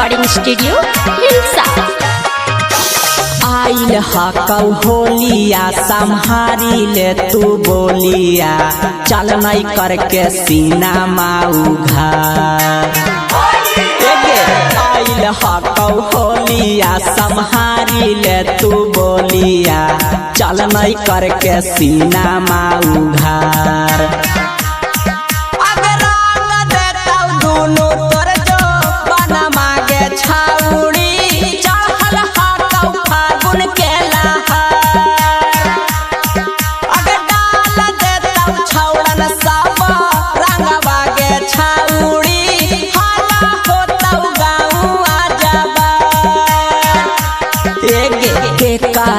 Recording studio Hilsa. आइल हकौ होलिया संहारी ले तू बोलिया, चल नहीं करके सीना माऊ घर। आइल हकौ होलिया संहारी ले तू बोलिया, चल नहीं करके सीना माऊ घर।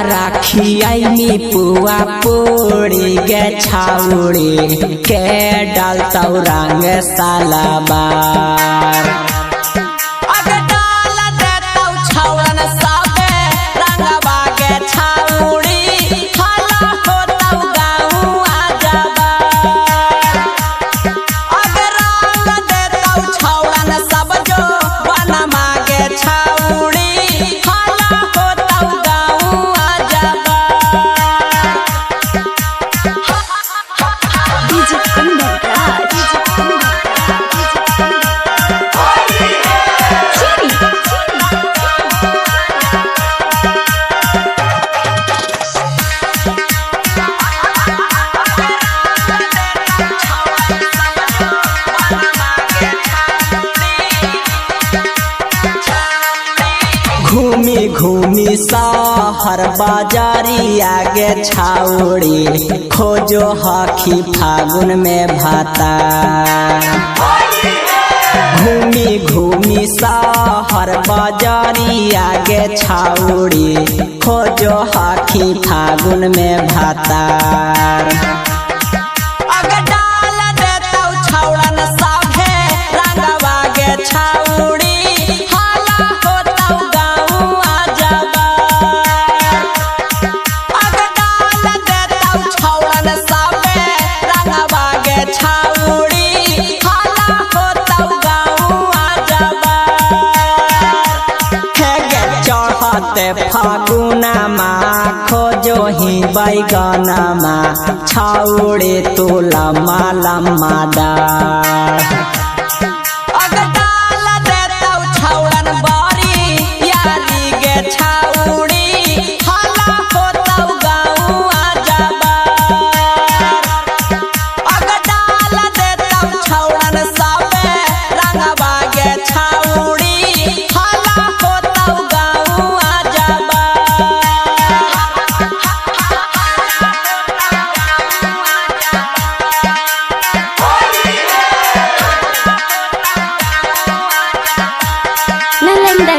राखी पुआ पोड़ी गे छाउड़ी के डालता रंग सालाबार। घूमी घूमी शहर बाजारी आगे छाउड़ी, खोजो हखी फागुन में भाता। घूमी घूमी शहर बाजारी आगे छाउड़ी, खोजो हखी फागुन में भाता। फागुना माँ खोजो ही बैगना माँ, छाउड़े तो लम्मा लम्मा डाल।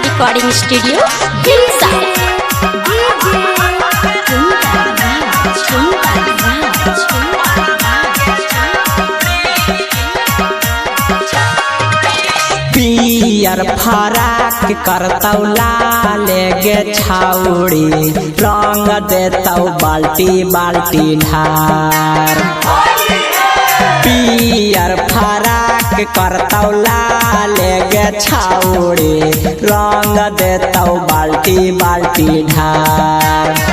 Recording studio Hilsa. पियर फराक करतौ लाल गे छाउड़ी, रंग देतौ बाल्टी बाल्टी ढार। पियर फराक करतौ लाल गे छाउड़ी, रंग देतौ बाल्टी बाल्टी ढार।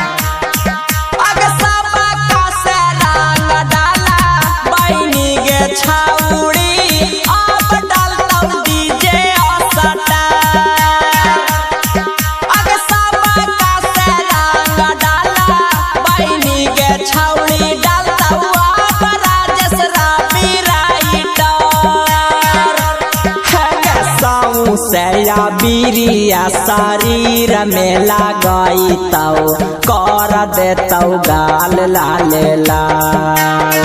बीरिया शरीर में लगाई तौ, कर देतौ गाल लाल लाल।